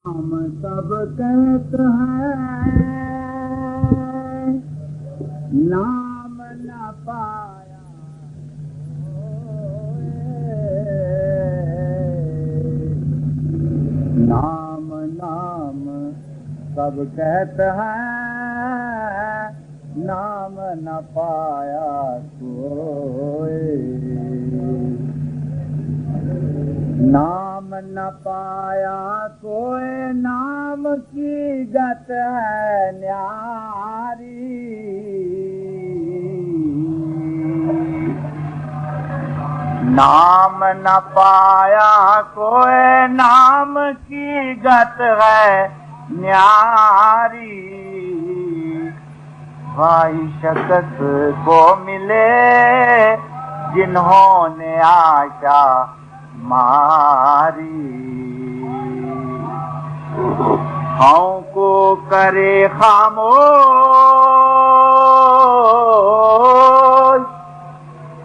हम सब कहत हैं नाम न पाया नाम नाम सब कहत हैं नाम न पाया कोई नाम न पाया कोई नाम की गत है न्यारी नाम न पाया कोई नाम की गत है न्यारी भाई शख्स को मिले जिन्होंने आशा मारी हाँ को करे खामोश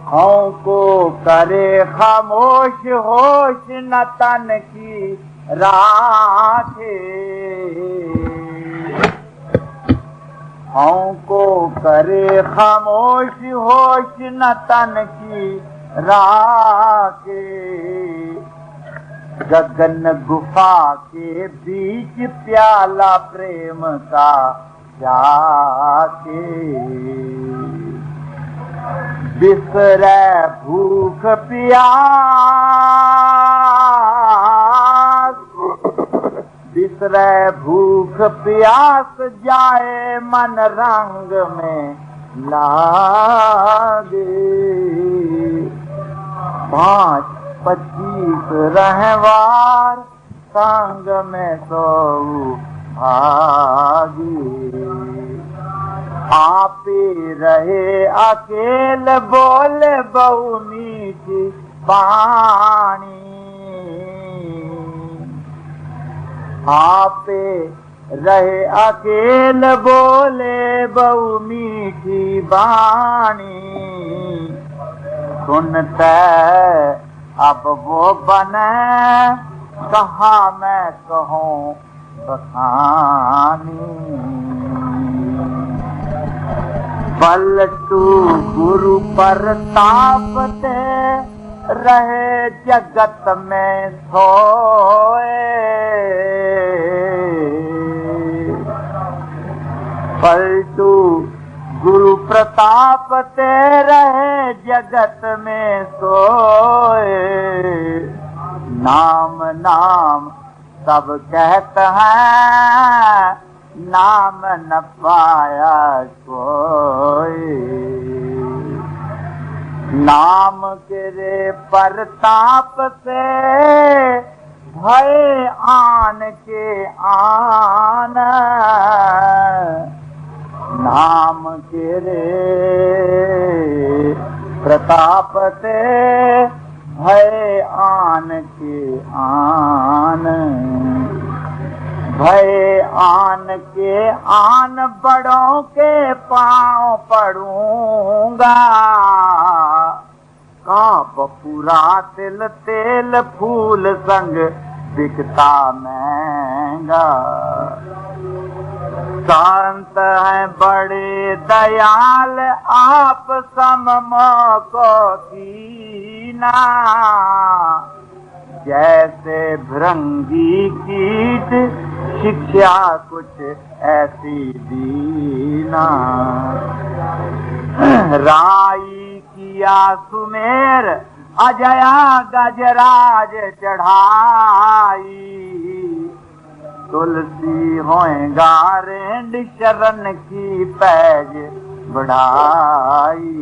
हाँ को करे खामोश होश न तन की राखे हाँ को करे खामोश होश न तन की राखे गगन गुफा के बीच प्याला प्रेम का जाके बिसरे भूख प्यास बिसरे भूख प्यास जाए मन रंग में लागे 5-25 रहवार संग में सो भागी आपे रहे अकेले बोले बहु मीठी वाणी आपे रहे अकेले बोले बहु मीठी वाणी सुनते अब वो बने कहा मैं कहूँ बखानी पलटू गुरु प्रताप दे रहे जगत में सोए पलटू गुरु प्रताप ते रहे जगत में सोए नाम नाम सब कहत हैं नाम न पाया कोई नाम के रे प्रताप से भय आन के आन नाम के रे प्रताप से भय आन के आन भय आन के आन बड़ों के पांव पड़ूंगा काप पूरा तिल तेल फूल संग बिकता महंगा संत हैं बड़े दयाल आप सममों को कीना जैसे भृंगी कीट शिक्षा कुछ ऐसी दीना राई किया सुमेर अजया गजराज चढ़ाई तुलसी होएगा रेंड शरण की पैज बढ़ाई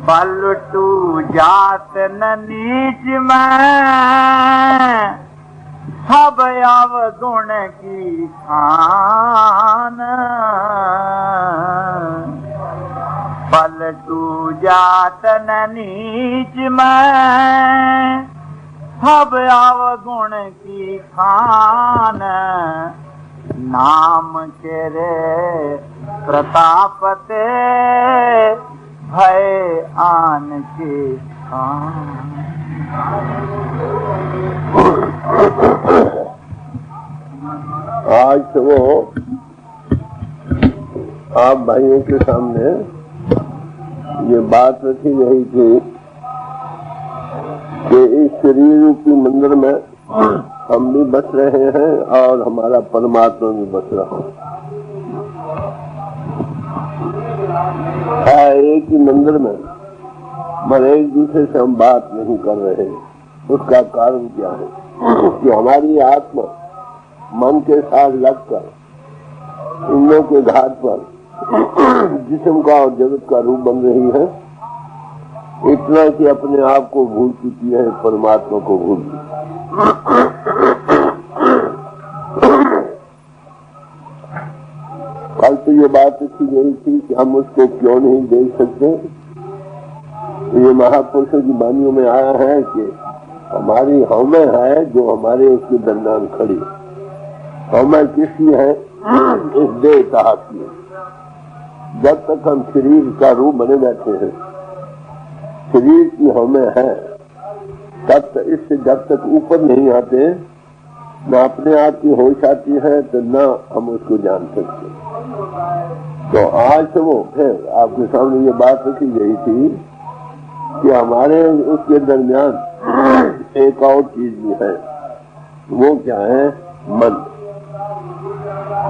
पलटू जात न नीच में सब अवगुण की खान पलटू जात न नीच में सब अवगुण की खान नाम के रे प्रताप ते भय आन के आन आज तो वो आप भाइयों के सामने ये बात रखी गई थी कि इस शरीर रूपी मंदिर में हम भी बस रहे हैं और हमारा परमात्मा भी बस रहा है एक ही मंदिर में, मगर एक दूसरे से हम बात नहीं कर रहे। उसका कारण क्या है कि हमारी आत्मा मन के साथ लगकर इंद्रियों के घाट पर जिस्म का और जगत का रूप बन रही है, इतना कि अपने आप को भूल चुकी है, परमात्मा को भूल चुकी। कल तो ये बात रखी गई थी कि हम उसको क्यों नहीं देख सकते। ये महापुरुषों की वाणियों में आया है कि हमारी हमें है जो हमारे उसके दरमियान खड़ी। हमें किसी है इस देह तहात की। जब तक हम शरीर का रूप बने बैठे हैं, शरीर की हमें है, तब तक इससे जब तक ऊपर नहीं आते, न अपने आप की होश आती है तो न हम उसको जान सकते। तो आज से वो फिर आपके सामने ये बात रखी गई थी कि हमारे उसके दरमियान एक और चीज भी है। वो क्या है? मन।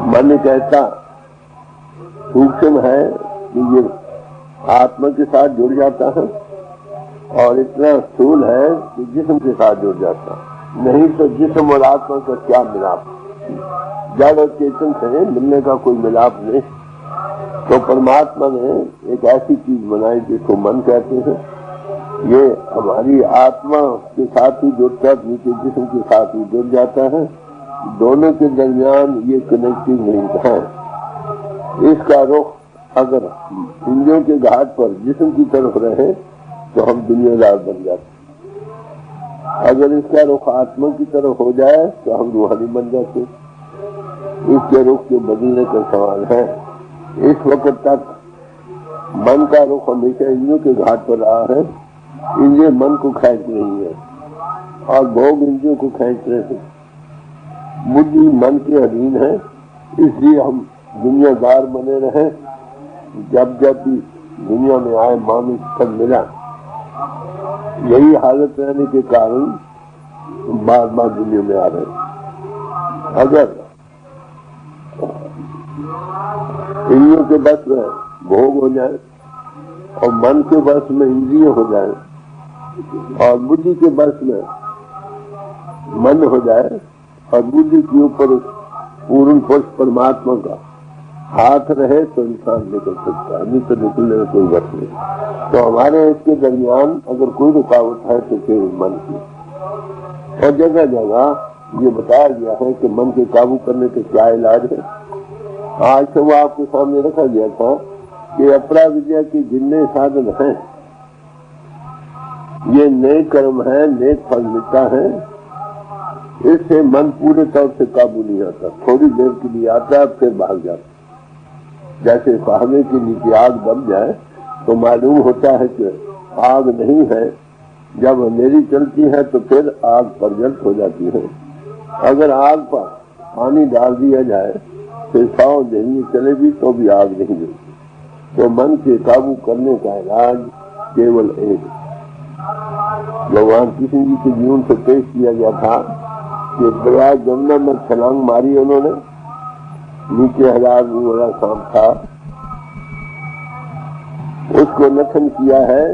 मन कहता सूक्ष्म है कि ये आत्मा के साथ जुड़ जाता है और इतना स्थूल है कि जिस्म के साथ जुड़ जाता है। नहीं तो जिस्म और आत्मा का क्या मिलाप? जड़ और चेतन से मिलने का कोई मिलाप नहीं। तो परमात्मा ने एक ऐसी चीज बनाई जिसको मन कहते हैं। ये हमारी आत्मा के साथ ही जुड़ता है, नीचे जिस्म के साथ ही जुड़ जाता है। दोनों के दरमियान ये कनेक्टिंग लिंक है। इसका रुख अगर इंद्रियों के घाट पर जिस्म की तरफ रहे तो हम दुनियादार बन जाते। अगर इसका रुख आत्मा की तरफ हो जाए तो हम रूहानी बन जाते। इसके रुख के बदलने का सवाल है। इस वक्त तक मन का रुख हमेशा इंद्रियों के घाट पर रहा है। इंद्रिय मन को खींच रही है और भोग इंद्रियों को खींच रहे हैं। बुद्धि मन के अधीन है, इसलिए हम दुनियादार बने रहे। जब जब भी दुनिया में आए मानुष तक मिला, यही हालत रहने के कारण बार बार दुनिया में आ रहे। अगर इंद्रियों के बस में भोग हो जाए और मन के बस में इंद्रिय हो जाए और बुद्धि के बस में मन हो जाए और बुद्धि के ऊपर पूर्ण पुरुष परमात्मा का हाथ रहे तो इंसान निकल सकता है, नहीं तो निकलने में कोई वक्त नहीं। तो हमारे इसके दरमियान अगर कोई रुकावट है तो केवल मन की। और जगह जगह ये बताया गया है कि मन के काबू करने के क्या इलाज है। आज तो वो आपके सामने रखा गया था कि अपरा विद्या के जितने साधन हैं, ये नेक कर्म है, नेक फल मिलता है। इससे मन पूरे तौर से काबू नहीं आता। थोड़ी देर के लिए आता है, फिर भाग जाता। जैसे साहबे के नीचे आग दब जाए तो मालूम होता है कि आग नहीं है। जब अंधेरी चलती है तो फिर आग प्रज्वलित हो जाती है। अगर आग पर पानी डाल दिया जाए फिर 100 दिन चलेगी तो भी आग नहीं मिलती। तो मन के काबू करने का इलाज केवल एक। भगवान कृष्ण जी के जीवन से पेश किया गया था कि प्रयाग जमुना में छलांग मारी उन्होंने। नीचे 1000 वाला सांप था, उसको नथन किया है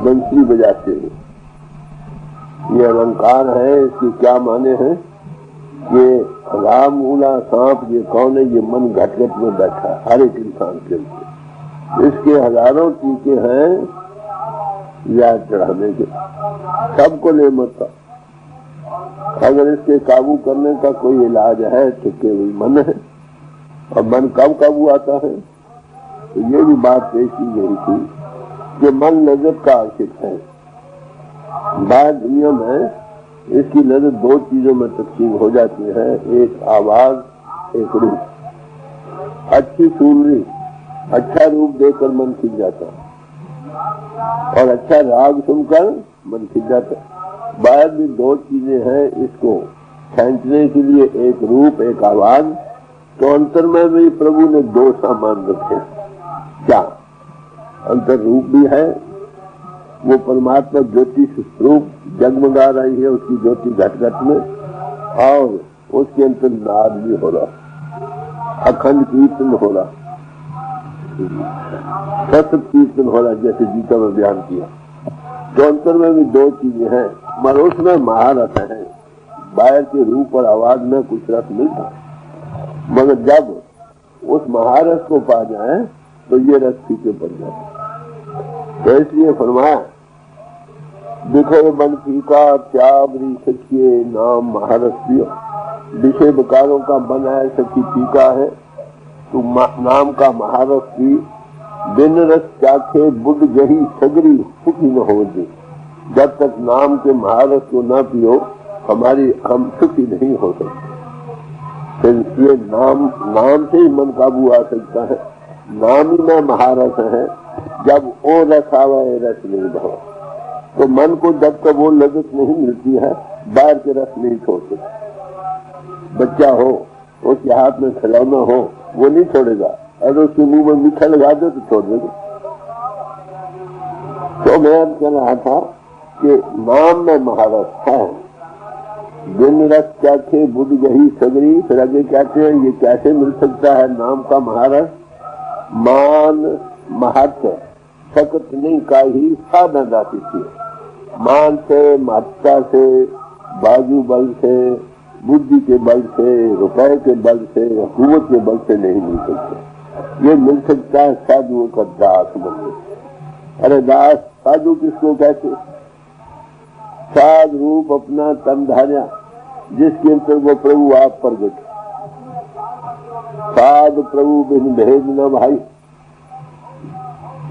बंसी बजाते। ये अलंकार है, इसके क्या माने हैं? ये रामूला सांप ये कौन है? ये मन घटघट में बैठा है हर एक इंसान के लिए। इसके हजारों टीके हैं याद चढ़ाने के, सबको ले मत। अगर इसके काबू करने का कोई इलाज है तो केवल मन है। और मन कब काबू आता है? तो ये भी बात पेश की गई थी कि मन लज्जत का आशिक है। बाहर दुनिया में इसकी नजर 2 चीजों में तकसीम हो जाती है, एक आवाज, एक रूप। अच्छी सुनरी, अच्छा रूप देखकर मन खिंच जाता है और अच्छा राग सुनकर मन खिंच जाता है। बाहर भी 2 चीजें हैं, इसको खींचने के लिए एक रूप, एक आवाज। तो अंतर में भी प्रभु ने दो सामान रखे। क्या? अंतर रूप भी है, वो परमात्मा ज्योति स्वरूप जगमगा रही है उसकी ज्योति घट घट में, और उसके अंतर नाद भी हो रहा, अखंड कीर्तन हो रहा, सतत कीर्तन हो रहा, जैसे गीता में बयान किया। तो अंतर में भी दो चीजें हैं, मगर उसमें महारस है। बाहर के रूप और आवाज में कुछ रस नहीं था, मगर जब उस महारस को पा जाए तो ये रस फीके पड़ जाए। तो इसलिए फरमाया, दिखे बन फीका त्यागरी सखिए नाम महारस पियो। विषय विकारों का बन है सखी फीका है, तू नाम का महारस पी। बिन रस चाखे बुढ़ जही सगरी सुखी न हो दे। जब तक नाम के महारस को न पियो हम सुखी नहीं हो सकते। फिर ये नाम से ही मन काबू आ सकता है। नाम ही में महारस है। जब वो रस आवे रस नहीं भाव, तो मन को जब तक वो लज्जत नहीं मिलती है बाहर के रस नहीं छोड़ सकते। बच्चा हो, उसके हाथ में खिलौना हो, वो नहीं छोड़ेगा, अगर उसके मुंह में मीठा लगा दो तो छोड़ देगा। तो मैं कह रहा था कि नाम में महारस है। बिन रस चाखे बुढ़ जही सगरी। फिर आगे कहते हैं ये कैसे मिल सकता है नाम का महारस? मान महत्व सकत नहीं का ही साधना दाती थी। मान से, महत्ता से, बाजू बल से, बुद्धि के बल से, रुपए के बल से, हुकूमत के बल से नहीं मिल सकते। ये मिल सकता है साधुओं का दास बनने। अरे दास साधु किसको कहते? साध रूप अपना तन धार्या, जिसके अंतर वो प्रभु आप प्रगट। साध प्रभु बिन भेद न भाई,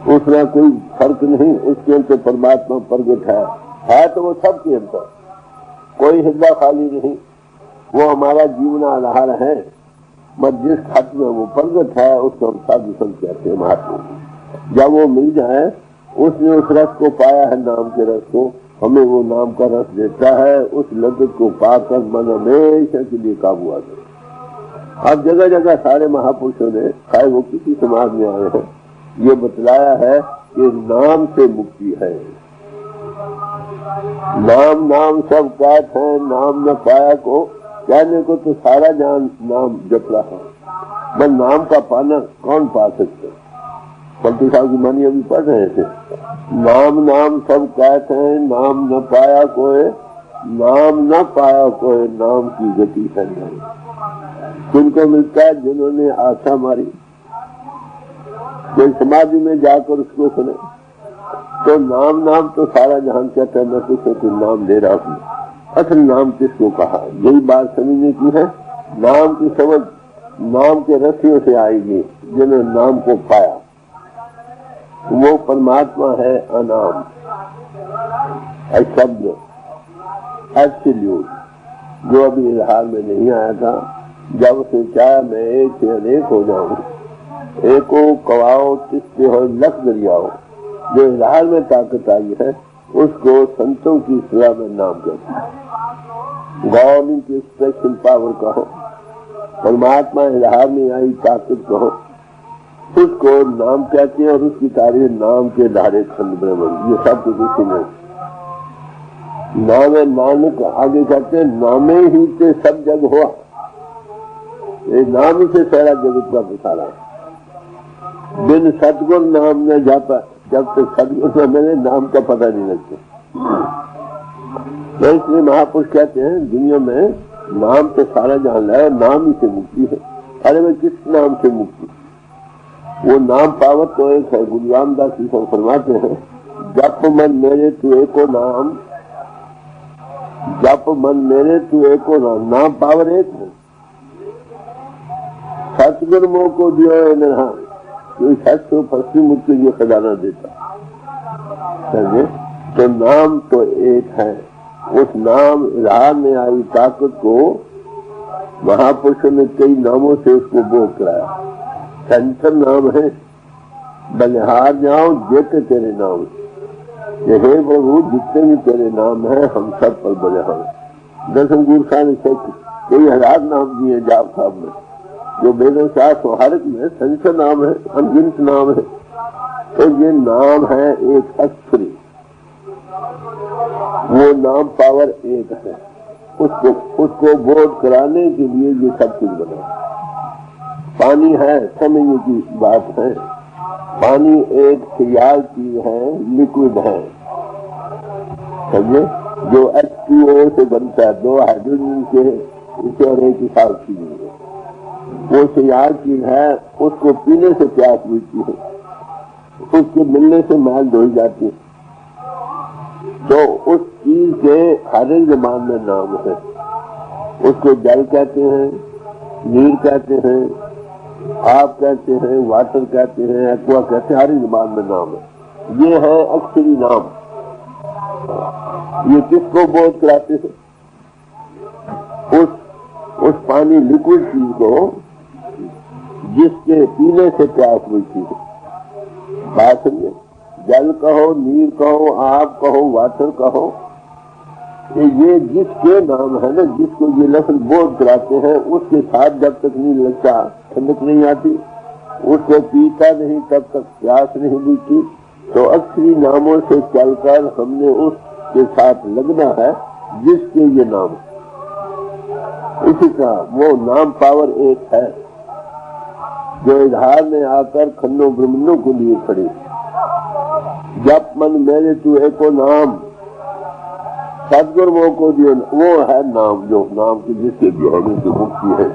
उसमें कोई फर्क नहीं, उसके अंतर परमात्मा प्रगट है तो वो सबके अंतर, कोई हिस्सा खाली नहीं। वो हमारा जीवन आधार है, मगर जिस खत में वो प्रगट है उसको हम साधु संत कहते हैं, महात्मा। जब वो मिल जाए, उसने उस रस को पाया है, नाम के रस को, हमें वो नाम का रस देता है। उस लज्जत को पाकर मन हमेशा के लिए काबू आ जाए। अब जगह जगह सारे महापुरुषों ने, चाहे वो किसी समाज में आए हैं, ये बतलाया है कि नाम से मुक्ति है। नाम सब कहते हैं, नाम न पाया को कहने को तो सारा जान नाम जप रहा है, पर नाम का पाना कौन पा सकते? पलटू साहब की मानी अभी पढ़ रहे थे, नाम सब कहते हैं, नाम न पाया कोई, नाम न पाया कोई, नाम की गति है नहीं। किनको मिलता है? जिन्होंने आशा मारी, कोई समाधि में जाकर उसको सुने। तो नाम तो सारा जहान कहता है, मैं कुछ नाम दे रहा हूँ। असल नाम किसको कहा? यही बात समझने की है। नाम की समझ नाम के रसियों से आएगी, जिन्होंने नाम को पाया। वो परमात्मा है अनाम, अशब्द, एब्सोल्यूट, जो अभी इजहार में नहीं आया था। जब उसे चाहे मैं एक से अनेक हो जाऊं, एको कवाओ तिस्ते हो लख दरियाओ, जो इजहार में ताकत आई है उसको संतों की सलाह में नाम कहते हैं। गॉड की एक्सप्रेशन पावर कहो, परमात्मा इजहार में आई ताकत कहो, उसको नाम कहते हैं। और उसकी तारीफ नाम के धारे खंड ब्रह्म, ये सब कुछ इसी में। नाम नानक आगे कहते हैं, नामे ही से सब जग हुआ। ये नाम ही से सारा जगत का प्रसार है। बिन सतगुर नाम ने जाता, जब तक सतगुर न मिले नाम का पता नहीं लगता। तो इसलिए महापुरुष कहते हैं, दुनिया में नाम तो सारा जान है, नाम ही से मुक्ति है। अरे भाई किस नाम से मुक्ति? वो नाम पावत तो एक है। गुरु रामदास जी फरमाते हैं, जप मन मेरे तू एको नाम, जप मन मेरे तू एको नाम, नाम पावर एक है। सतगुरु मोह को दियो नहा, सच को फंसी मुझको ये खजाना देता। समझे? तो नाम तो एक है। उस नाम इजहार में आई ताकत को महापुरुषों ने कई नामों से उसको बोध कराया। सेंटर नाम है, बलिहार जाओ जेते तेरे नाम। हे प्रभु, जितने भी तेरे नाम है हम सब पर बलिहार। दसम गुरु ने कोई 1000 नाम दिए जाप साहब में, जो वेदों शास्त्र हर एक में संख्य नाम है, अनगिनत नाम है। तो ये नाम है एक अक्षरी, वो नाम पावर एक है। उसको बोध कराने के लिए ये सब कुछ बना। पानी है, समझने की बात है। पानी एक तैयार चीज है, लिक्विड है, समझे, जो H2O से बनता है, 2 हाइड्रोजन के और एक हिसाब चीज है। वो तैयार चीज है, उसको पीने से प्यास बुझती है, उसके मिलने से मैल धोई जाती है। तो उस चीज के हर एक जबान में नाम है। उसको जल कहते हैं, नीर कहते हैं, आप कहते हैं, वाटर कहते हैं, एक्वा कहते हैं, हर एक जबान में नाम है। ये है अक्षरी नाम। ये किसको बोध कराते हैं? उस पानी लिक्विड चीज को जिसके पीने से प्यास बुझती है। बात समझे? जल कहो, नीर कहो, आप कहो, वाटर कहो, ये जिसके नाम है ना, जिसको ये लफ्ज बोध कराते हैं, उसके साथ जब तक नहीं लगता ठंडक नहीं आती, उसको पीता नहीं तब तक प्यास नहीं बुझती। तो अक्षरी नामों से चलकर हमने उसके साथ लगना है जिसके ये नाम। इसी तरह वो नाम पावर एक है जो इधार में आकर खन्नों ब्रह्मणों को लिए खड़ी। जब मन मेरे तू एको नाम, सदगुरुओं को दियो, वो है नाम, जो नाम की जिसके गहरे की मुक्ति है।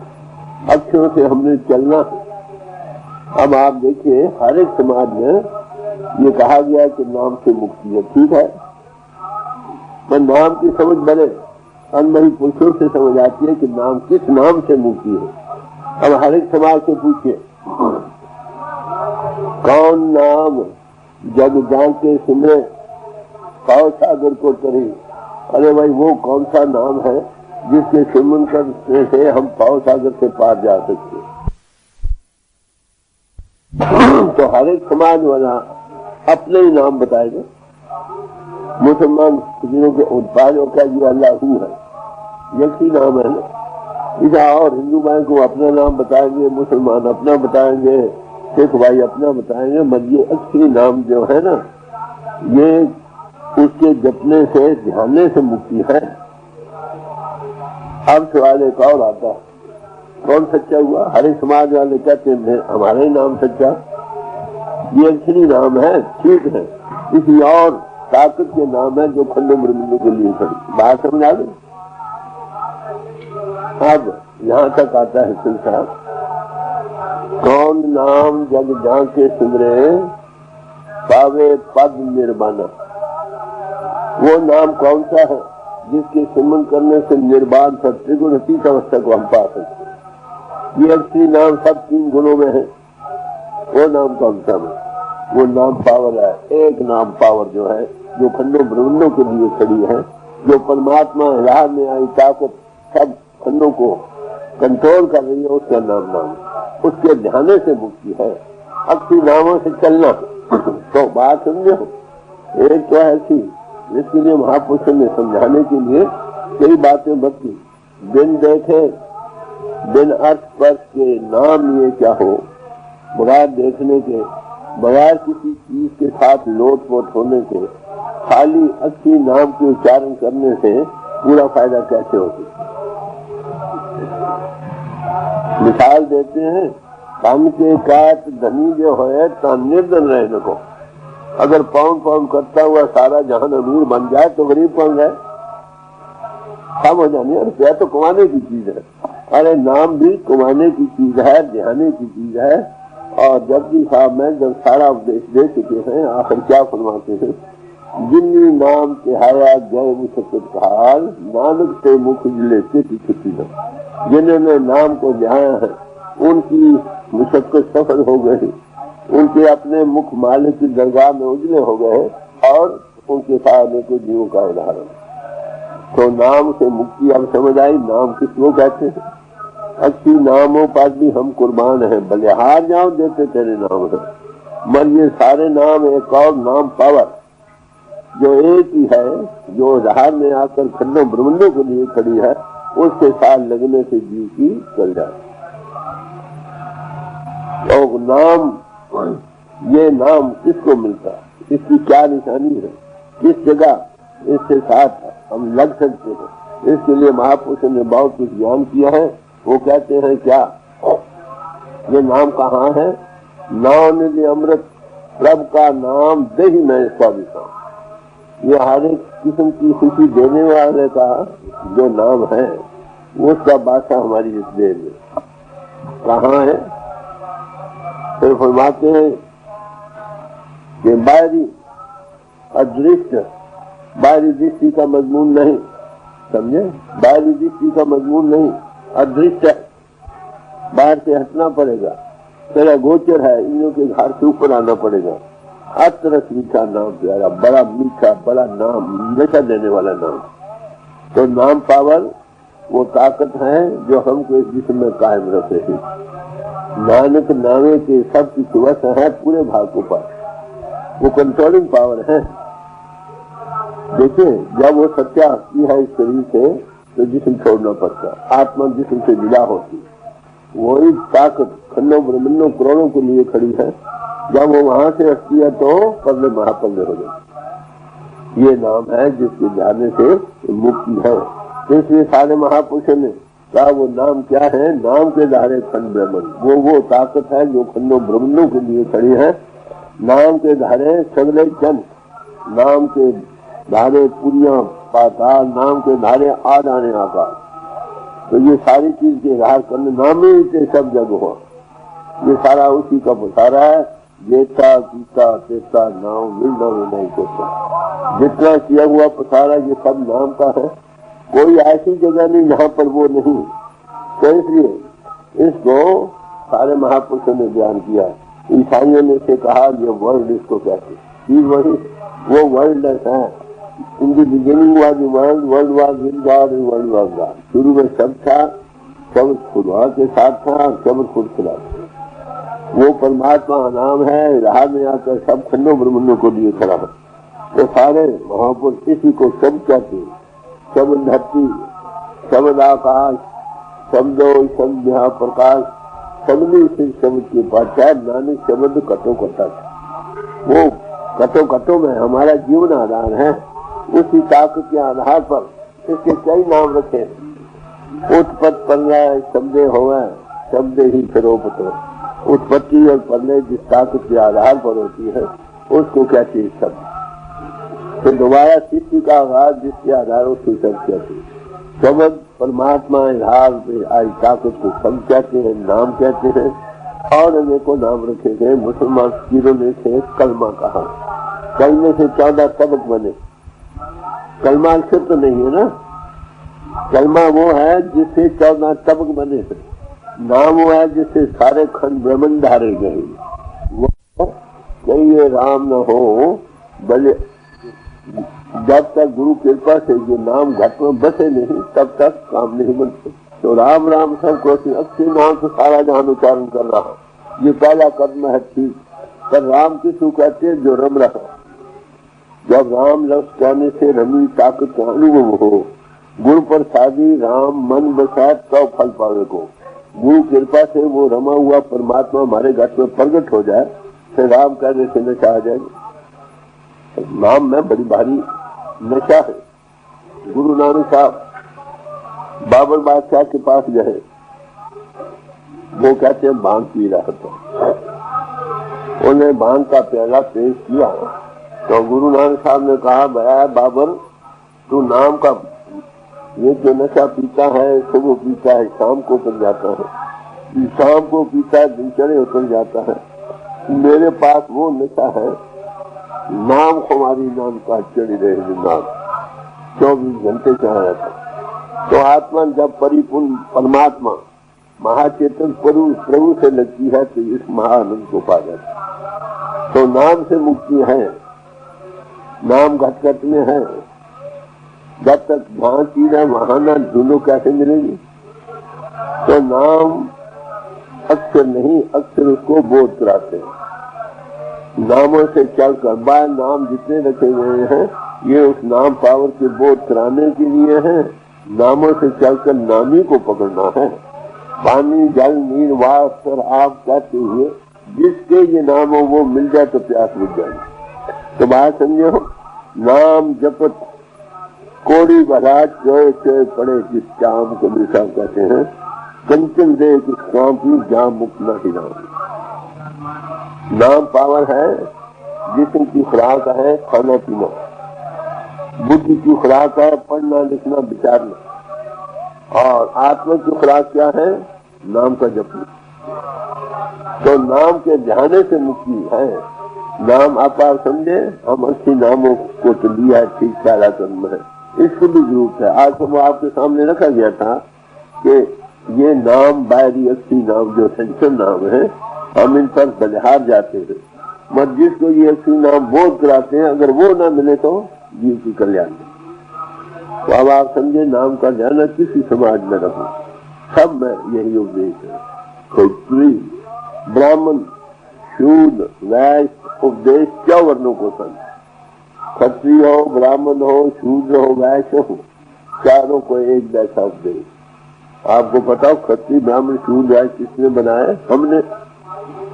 अक्षरों से हमने चलना है। अब आप देखिए, हर एक समाज में ये कहा गया कि नाम से मुक्ति है, ठीक है, पर नाम की समझ बने अनमही पुरुषों से समझ आती है कि नाम किस नाम से मुक्ति है। अब हर एक समाज से पूछिए, कौन नाम जग जान के सिमरे पाव सागर को तरी। अरे भाई, वो कौन सा नाम है जिसके सिमरन करने से हम पाव सागर से पार जा सकते। तो हर एक समाज वाला अपने ही नाम बताएगा। मुसलमान किसी के उत्पादों का ये अल्लाहू है, यही नाम है ना। इसा और हिंदू भाई को अपना नाम बताएंगे, मुसलमान अपना बताएंगे, सिख भाई अपना बताएंगे। मगर ये अक्षरी नाम जो है ना, ये उसके जपने से ध्यान से मुक्ति है। अब सवाल एक और आता है, कौन सच्चा हुआ? हर एक समाज वाले कहते हैं हमारा ही नाम सच्चा। ये अक्षरी नाम है, ठीक है, किसी और ताकत के नाम है जो खंडों ब्रह्मंडों के लिए खड़ी। बात समझ आ गई? अब यहाँ तक आता है सिलसिला, कौन नाम जग जाके सिमरे पावे पद निर्वाणा। वो नाम कौन सा है जिसके सिमरन करने से निर्वाण सत्य गुण अतीत अवस्था को हम पा सकते। ये अक्षरी नाम सब 3 गुणों में है। वो नाम कौन सा है? वो नाम पावर है। एक नाम पावर जो है, जो खंडों ब्रह्मंडों के लिए खड़ी है, जो परमात्मा राह में आई ताकत सब खंडों को कंट्रोल कर रही है, उसका नाम उसके ध्यान से मुक्ति है। अक्षरी नामों से चलना। तो बात समझो, एक तो ऐसी इसके लिए महापुरुषों ने समझाने के लिए कई बातें बतली। बिन देखे बिन अर्थ स्पर्श के नाम ये क्या हो, बगैर देखने के, बगैर किसी चीज के साथ लोट पोट होने के, खाली अक्षरी नाम के उच्चारण करने से पूरा फायदा कैसे हो सकता। मिसाल देते हैं, धन के काट धनी जो है तो निर्धन रहने को। अगर पाउंड पाउंड करता हुआ सारा जहान अमीर बन जाए तो गरीब कौन जाए? सब हो जाने। रुपया तो कमाने की चीज है। अरे नाम भी कमाने की चीज है, ध्याने की चीज है। और जपजी साहब में जब सारा उपदेश दे चुके हैं, आखिर क्या फरमाते हैं, जिन्नी नाम तिहाया गए मुशक्कत हाल, नानक से मुख लेते छुट्टी न। जिन्होंने नाम को ध्याया है उनकी मुशक्कत सफल हो गई, उनके अपने मुख मालिक की दरगाह में उजले हो गए और उनके सामने को जीवों का उदाहरण। तो नाम से मुक्ति अब समझ आई। नाम किसको कहते हैं? अच्छी नामों पर भी हम कुर्बान हैं, बलिहार जाओ देते तेरे नाम है। मगर ये सारे नाम एक और नाम पावर, जो एक ही है, जो आधार में आकर खंडों ब्रह्मांडों के लिए खड़ी है, उसके साथ लगने से जीव की चल जाए। और नाम, ये नाम किसको मिलता, इसकी क्या निशानी है, किस जगह इसके साथ हम लग सकते हैं, इसके लिए महापुरुषों ने बहुत कुछ ज्ञान किया है। वो कहते हैं क्या, ये नाम कहाँ है, नाम निधि अमृत प्रभ का नाम दे ही मैं इसका विषय। ये हर एक किस्म की खुशी देने वाले का जो नाम है, उसका बादशाह हमारी इस देह में कहाँ है। फिर फरमाते हैं कि बाहरी अदृष्ट, बाहरी दृष्टि का मजमून नहीं, समझे, बाहरी दृष्टि का मजमून नहीं, अदृष्ट है, बाहर से हटना पड़ेगा, तेरा गोचर है, इन्हों के घर से ऊपर आना पड़ेगा। अतरस मीठा नाम प्यारा, बड़ा मीठा, बड़ा नाम, नशा देने वाला नाम। तो नाम पावर वो ताकत है जो हमको इस जिस्म में कायम रखे है। नानक नामे के सब की सुवस है पूरे भाग को पार, वो कंट्रोलिंग पावर है। देखिए, जब वो सत्या की है इस शरीर से, तो जिस्म छोड़ना पड़ता, आत्मा जिस्म से जुड़ा होती, वही ताकत खंडों ब्रह्मंडों करोड़ों के लिए खड़ी है। जब वो वहां से हटती है तो पर्ले महापर्ले हो जाए। ये नाम है जिसके जाने से मुक्ति है। इसलिए सारे महापुरुषों ने कहा वो नाम क्या है, नाम के धारे खंड ब्रह्मंड, वो ताकत है जो खंडों ब्रह्मंडों के लिए खड़ी है। नाम के धारे सगले जन, नाम के धारे पुरिया पाताल, नाम के धारे आने आकाश। तो ये सारी चीज के इजहार करने नाम ही से सब जग हुआ, ये सारा उसी का बसारा है। जेता गीता तेता नाम मिलना भी नहीं करता, जितना किया हुआ पसारा ये सब नाम का है। कोई ऐसी जगह नहीं जहाँ पर वो नहीं। तो इसलिए इसको सारे महापुरुषों ने बयान किया। ईसाइयों ने से कहा ये वर्ल्ड इसको कहते, वही वो वर्ल्ड है। In the beginning was the world, world was with God and world was God. शुरू में सब था, सब खुदा के साथ था, सब खुद खुदा। वो परमात्मा नाम है, राह में आकर सब खंडों ब्रह्मंडों को लिए खड़ा है। तो सारे महापुरुष इसी को सब कहते हैं। शब्द धरती, शब्द आकाश, शब्दों संध्या प्रकाश, सबने से शब्द के पाचा नानक शब्द कटो कटा। वो कटो कटो में हमारा जीवन आधार है। उसी ताकत के आधार पर इसके कई नाम रखे। उत्पत्ति प्रलय शब्दे होवे, शब्दे ही फिरोपतो। उत्पत्ति और प्रलय जिस ताकत के आधार पर होती है उसको कहते हैं शब्द। फिर दोबारा सृष्टि का आगाज जिसके आधार उसको शब्द कहते हैं। शब्द परमात्मा आधार पे आई ताकत को शब्द कहते हैं, नाम कहते हैं। और अनेकों नाम रखे गए। मुसलमान पीरों ने से कलमा कहा, कलमे से 14 सबक बने। कलमा अक्षर तो नहीं है ना, कलमा वो है जिससे 14 सबक बने हैं। नाम वो है जिससे सारे खंड ब्रह्मांड धारे गए। वो कहीं राम न हो भले, जब तक गुरु कृपा से जो नाम घट में बसे नहीं तब तक काम नहीं बनते। तो राम राम सब को अच्छे नाम से सारा जहां उच्चारण कर रहा, ये पहला कदम है ठीक। पर राम किसको कहते हैं? जो रम रहा। जब राम लफ्ज कहने से रमी ताकत का अनुभव हो, गुरु पर शादी राम मन बसाए तो फल पावे को। गुरु कृपा से वो रमा हुआ परमात्मा हमारे घट में प्रकट हो जाए, फिर राम कहने से नशा आ जाएगा। नाम में बड़ी भारी नशा है। गुरु नानक साहब बाबर बादशाह के पास गए, वो कहते हैं भांग पी रहा था। उन्हें भांग का प्याला पेश किया तो गुरु नानक साहब ने कहा, भैया बाबर, तू नाम का ये जो नशा पीता है, सुबह पीता है, शाम को उतर जाता है, शाम को पीता है, दिनचर्या उतर जाता है। मेरे पास वो नशा है, नाम हमारी नाम का चढ़ी रहे नाम 24 घंटे चाह रहता। तो आत्मा जब परिपूर्ण परमात्मा महाचेतन प्रभु से लगती है तो इस महाआनंद को पा जाती। तो नाम से मुक्ति है, नाम घट घट में है। जब तक जहाँ चीज है वहां ना ढूंढो कैसे मिलेगी। तो नाम अक्षर नहीं, अक्षर उसको बोध कराते हैं। नामों से चलकर, बाय नाम जितने रखे गए हैं ये उस नाम पावर के बोध कराने के लिए है। नामों से चलकर नामी को पकड़ना है। पानी, जल, नीर, वास्तर, आप कहते हुए जिसके ये नाम हो वो मिल जाए तो प्यास बुझ जाए। तो बात समझे हो, नाम जपत कोड़ी बराज चोए चोए पड़े जिस चाम को भी साहब कहते हैं, कंचन दे किस काम की जाम मुक्त न ही नाम। नाम पावर है, जिस्म की खुराक है खाना पीना, बुद्धि की खुराक है पढ़ना लिखना विचारना, और आत्मा की खुराक क्या है? नाम का जपना। तो नाम के ध्यान से मुक्ति है। नाम आप समझे, हम 80 नामों को तो लिया है, ठीक पहला कर्म है, इसकी भी जरूरत है। आज तो आपके सामने रखा गया था कि ये नाम बाहरी 80 नाम जो सेंसर नाम है, हम इन पर बलिहार जाते हैं, मत जिसको ये 80 नाम बोध कराते हैं, अगर वो ना मिले तो जीव की कल्याण। तो अब आप समझे, नाम का ध्यान किसी समाज में रखो, सब में यही उपदेश है। क्षत्रिय, ब्राह्मण, शूद्र, वैश्य, उपदेश 4 वर्णों को संग, क्षत्रिय हो, ब्राह्मण हो, शूद्र हो, वैश्य हो, चारों को एक जैसा उपदेश। आपको पता हो क्षत्रिय, ब्राह्मण, शूद्र, वैश्य किसने बनाया? हमने।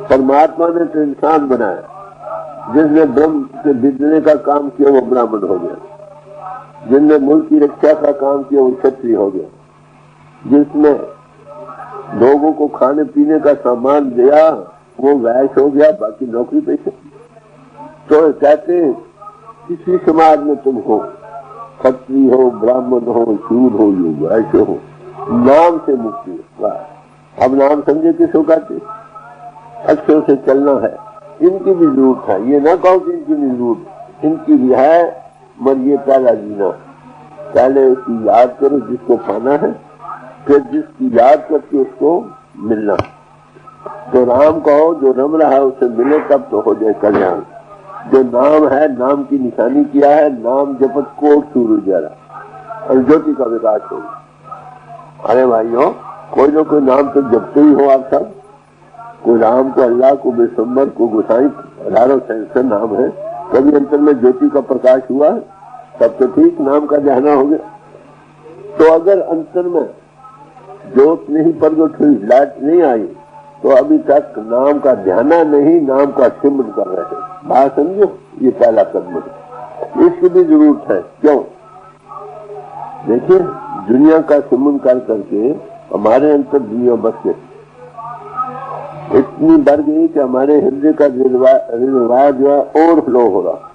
परमात्मा ने तो इंसान बनाया। जिसने ब्रह्म से बिजने का काम किया वो ब्राह्मण हो गया, जिसने मुल्क की रक्षा का काम किया वो क्षत्रिय हो गया, जिसने लोगों को खाने पीने का सामान दिया वो वैश्य हो गया, बाकी नौकरी पेशे। तो कहते किसी समाज में तुम हो, क्षत्रिय हो, ब्राह्मण हो, शूद्र हो, वैश्य हो, नाम से मुक्ति। अब नाम समझे किसको कहते? अक्षर से चलना है। इनकी भी जरूरत है, ये ना कहो कि इनकी नहीं जरूरत, इनकी भी है, मगर ये पहला जीना। पहले उसकी याद करो जिसको पाना है, फिर जिसकी याद करके उसको मिलना। तो राम कहो, जो रम रहा है उसे मिले तब तो हो जाए कल्याण। जो नाम है, नाम की निशानी किया है, नाम जपत कोट सूरज जरा और ज्योति का विकास होगा। अरे भाइयों, कोई ना कोई नाम तो जपते ही हो आप सब। कोई राम को, अल्लाह को, बिशंबर को, गोसाई, 18 सहस्त्र नाम है। कभी अंतर में ज्योति का प्रकाश हुआ, तब तो ठीक, नाम का ध्यान हो गया। तो अगर अंतर में ज्योत नहीं प्रगट हुई, लाइट नहीं आई, तो अभी तक नाम का ध्यान नहीं, नाम का सिमरन कर रहे हैं। बात समझो, ये पहला कदम है, इसकी भी जरूरत है। क्यों? देखिए, दुनिया का सिमरन कर करके हमारे अंतर दुनिया बस गई, इतनी बढ़ गई कि हमारे हृदय का रिजर्वायर जो है ओवरफ्लो हो रहा।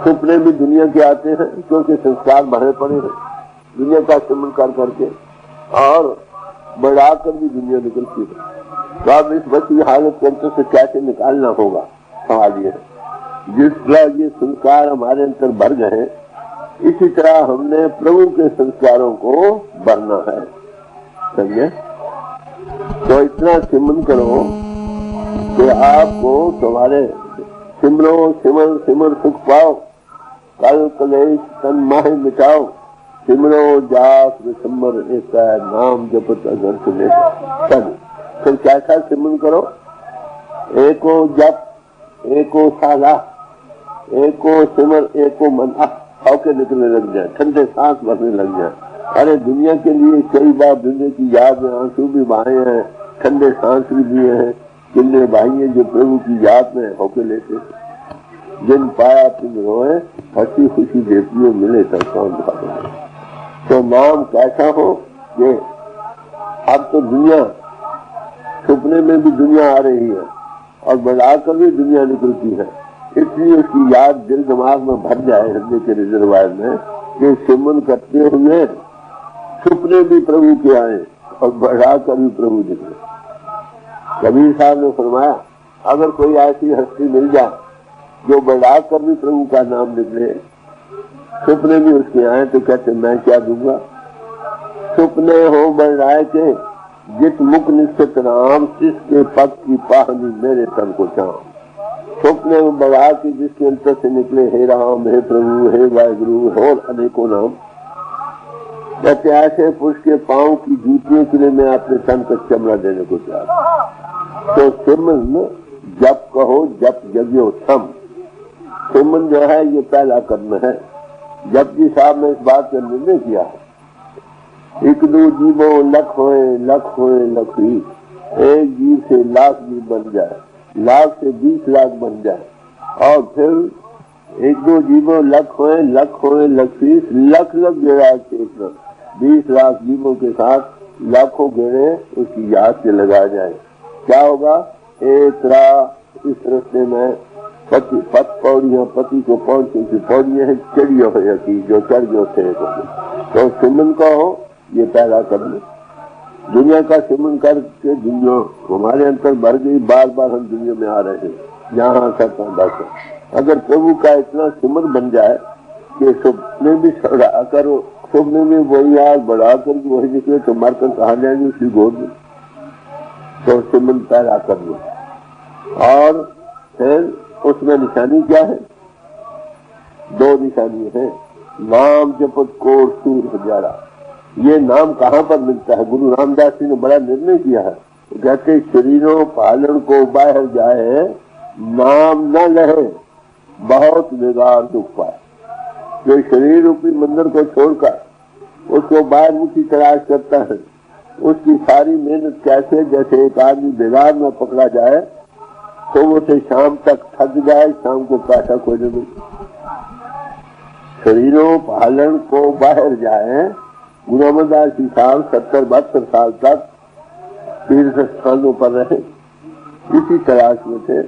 सपने भी दुनिया के आते हैं क्योंकि संस्कार भरे पड़े हैं दुनिया का सिमरन कर करके, और बढ़ाकर भी दुनिया निकलती है। तो अब इस बची हालत के अंतर से कैसे निकालना होगा, सवाल ये है। जिस तरह ये संस्कार हमारे अंदर भर गए, इसी तरह हमने प्रभु के संस्कारों को भरना है। समझे? तो इतना सिमरन करो कि आपको तुम्हारे सिमरो, सिमर सिमर सुख पाओ, कल कलेश तन माह मिटाओ, सिमरो जाप विसम्बर एक नाम जपत अगर सुने। फिर कैसा सिमरन करो? एको जप, एको साला, एको सिमर, एको मन, हौके निकलने लग जाए, ठंडे सांस भरने लग जाए। अरे दुनिया के लिए कई बार दुनिया की याद में आंसू भी बहाए हैं, ठंडे सांस भी दिए हैं, किन्ने भाई हैं जो प्रभु की याद में होके लेते। जिन पाया तुम रोए, हंसी खुशी देती हो, मिले तब कौन भागे। तो नाम कैसा हो ये? अब तो दुनिया, सपने में भी दुनिया आ रही है और बढ़ाकर भी दुनिया निकलती है, इसलिए उसकी याद दिल दिमाग में भर जाए हृदय के रिजर्वायर में कि सिमरन करते हुए सपने भी प्रभु के आए और बढ़ाकर भी प्रभु निकले। कबीर साहब ने फरमाया, अगर कोई ऐसी हस्ती मिल जाए जो बढ़ाकर भी प्रभु का नाम निकले, सपने भी उसके आए, तो कहते मैं क्या दूंगा। सपने हो बढ़ाए के जित मुख निश्चित राम, जिसके पग की पाहनी मेरे तन को चाम। सपने में बढ़ा के जिसके अंतर से निकले हे राम, हे प्रभु, हे वाहिगुरु और अनेकों नाम। कहते ऐसे पुरुष के पांव की जूतियों के लिए मैं अपने तन का चमड़ा देने को तैयार। तो सिमरन जप कहो जप यज्ञो सम। सुमन जो है ये पहला कर्म है। जप जी साहब ने इस बात का निर्णय किया है, एक दो जीवो लख होए लखी, एक जीव से लाख जीव बन जाए, लाख से 20 लाख बन जाए, और फिर एक दो जीवों लख होए लखी, लख गेड़ा चेतना, 20 लाख जीवों के साथ लाखों गेड़े उसकी याद से लगा जाए। क्या होगा? एक राह इस रास्ते में पथ पौड़ियां, पति को पहुंचने की पौड़ियां है, चढ़ियो है की जो चढ़ गयो थे। तो सिमरन कहो ये पहला कदम। दुनिया का सिमरन करके दुनिया हमारे अंतर भर गई, बार बार हम दुनिया में आ रहे हैं, यहाँ करता बस। अगर प्रभु का इतना सिमरन बन जाए कि सपने भी करो, सपने में वही यार बढ़ा कर वही निकले तो मारकर कहा जाएंगे उसकी गोद में। तो सिमरन पहला कदम। और फिर उसमें निशानी क्या है? 2 निशानी है। नाम जपत कोर सूर हजारा। ये नाम कहाँ पर मिलता है? गुरु रामदास जी ने बड़ा निर्णय किया है। कहते शरीरों पालन को बाहर जाए, नाम न लहे बहुत बेगार दुख पाए। जो शरीर रूपी मंदिर को छोड़कर उसको बाहर मुखी तलाश करता है, उसकी सारी मेहनत कैसे, जैसे एक आदमी बेगार में पकड़ा जाए तो वो से शाम तक थक जाए, शाम को काटा खोजने में। शरीरों पालन को बाहर जाए। गुरु रामदास जी साहब 70-72 साल तक तीर्थ स्थानों पर रहे, इसी तलाश में थे।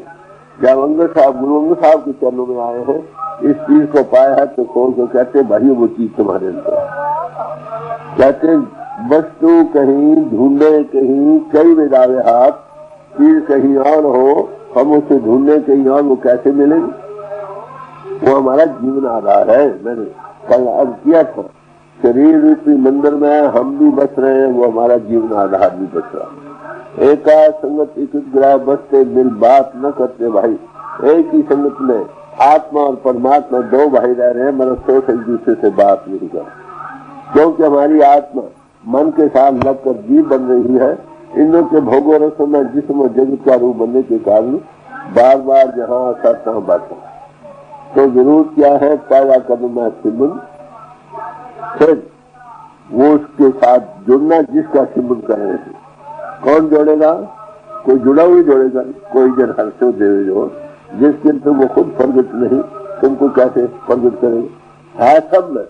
जब अंगद साहब गुरु अंगद साहब के चरणों में आए हैं, इस चीज को पाया है तो खोल को कहते भाई वो चीज तुम्हारे अंदर। कहते वस्तु कहीं ढूंढे कहीं, कई विदावे हाथ, चीज कहीं और हो, हम उसे ढूंढने कहीं और, वो कैसे मिलेगी? वो हमारा जीवन आधार है। मैंने कल अर्ज किया था, शरीर रूपी मंदिर में हम भी बस रहे हैं, वो हमारा जीवन आधार भी बच रहा है। एका संगत एक ग्रह बसते मिल बात न करते भाई। एक ही संगत में आत्मा और परमात्मा 2 भाई रह रहे हैं, मगर सोच एक दूसरे से बात नहीं कर, क्योंकि हमारी आत्मा मन के साथ लगकर जीव बन रही है। इन लोग के भोगों रसों में जिस्म और जगत का रूप बनने के कारण बार बार जहाँ करता हूँ बात। तो जरूरत क्या है? पहला कदम है सिमरन। फिर वो उसके साथ जुड़ना जिसका सिमरन कर रहे हैं। कौन जोड़ेगा? कोई जुड़ा हुई जोड़ेगा, कोई जन हर्षो देवे जो जिसके तुम वो खुद प्रगट नहीं, तुमको कैसे प्रगट करेगा? है सब में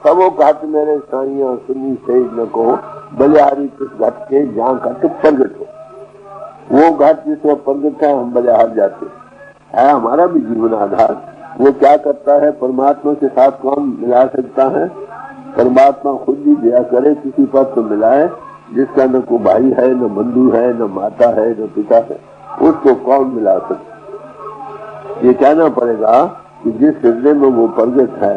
सबो घट मेरे साइया सुनी सही न कहो, बलिहारी किस घट के जहाँ घट प्रगट हो। वो घट जिसमें प्रगट है हम बलिहार जाते है। हमारा भी जीवन आधार वो क्या करता है? परमात्मा के साथ कौन मिला सकता है? परमात्मा खुद ही दया करे, किसी पर तो मिलाए जिसका न कोई भाई है, न बंधु है, न माता है, न पिता है, उसको कौन मिला सकता? ये कहना पड़ेगा कि जिस हृदय में वो प्रगट है,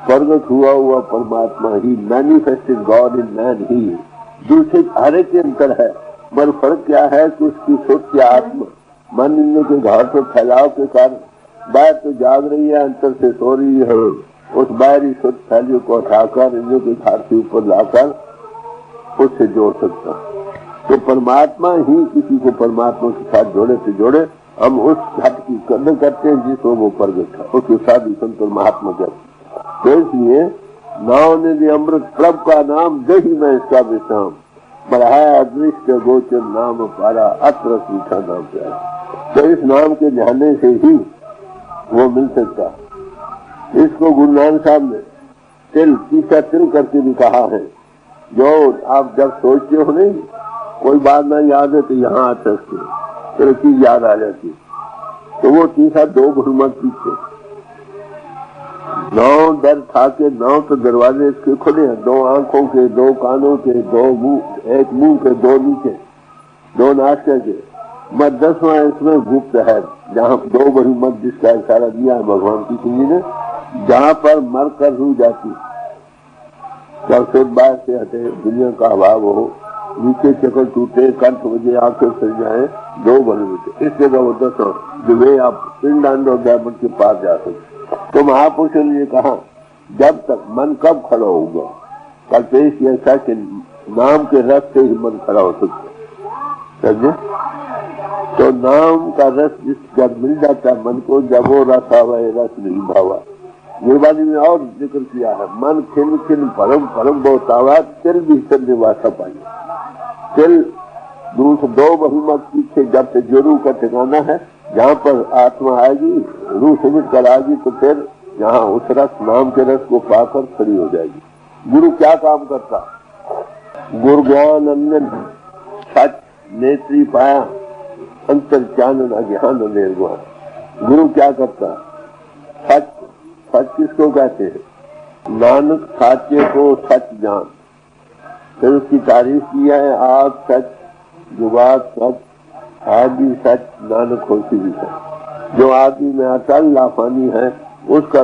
प्रगट हुआ हुआ परमात्मा ही, मैनिफेस्टेड गॉड इन मैन ही। दूसरे हर एक के अंतर है, पर फर्क क्या है कि उसकी शुद्ध आत्मा मन इन के घर पर फैलाव के कारण बाहर तो जाग रही है, अंतर से सो रही है। उस बाहरी शुद्ध फैलियों को उठाकर इन के घर के ऊपर लाकर उससे जोड़ सकता। तो परमात्मा ही किसी को परमात्मा के साथ जोड़े से जोड़े। हम उस घट की कदर करते हैं जिसको वो प्रगट है, उसके साधु संत और महात्मा कहते। तो इसलिए नाव ने अमृत प्रभ का नाम, दही में इसका विश्राम, बढ़ाया अदृष्ट गोचर नाम पारा, अत्र सूखा नाम प्यारा। तो इस नाम के ध्यान से ही वो मिल सकता। इसको गुरु नानक साहब ने तिल तीसरा तिल करके भी कहा है। जो आप जब सोचते हो नहीं, कोई बात ना याद है तो यहाँ आ सकते, फिर चीज याद आ जाती, तो वो तीसरा 2 गुरमत पीछे 9 दर था के 9 तो दरवाजे इसके खुले हैं, 2 आंखों के, 2 कानों के, 2 मुंह, 1 मुंह के, 2 नीचे, 2 नाश्ते के। मत 10वां इसमें गुप्त है, जहाँ 2 बहुमत जिसका इशारा दिया है भगवान कृष्ण जी ने, जहाँ पर मर कर रू जाती, जब से बाहर से हटे, दुनिया का अभाव हो, नीचे चक्कर टूटे, कंठ बजे, आंखें सज जाए, 2 बने इस जगह वो 10 जो वे आप पिंड और डायमंड के पास जा सकते। तो महापुरुषों ने कहा जब तक मन कब खड़ा होगा? कल पेश ऐसा कि नाम के रस से ही मन खड़ा हो सकता है। समझे? तो नाम का रस जिस जब मिल जाता है मन को, जब वो रस आवे रस नहीं भावा। गुरबानी में और जिक्र किया है, मन खिन खिन परम परम बहुत आवा, तिल भीतर निवासा पाई। तिल दो महिमत पीछे जब से जो रूह का ठिकाना है, जहाँ पर आत्मा आएगी, रूह सिमट कर आएगी, तो फिर यहाँ उस रस नाम के रस को पाकर खड़ी हो जाएगी। गुरु क्या काम करता? गुरु ज्ञान अंजन सच नेत्री पाया, अंतर चानन अज्ञान निर्वाण। गुरु क्या करता? सच। सच किसको कहते हैं? नानक साचे को सच जान। फिर उसकी तारीफ की है, आप सच, जुगात सच, आदि सच, नानक होती भी सच। जो आदि में अटल लाफानी है, उसका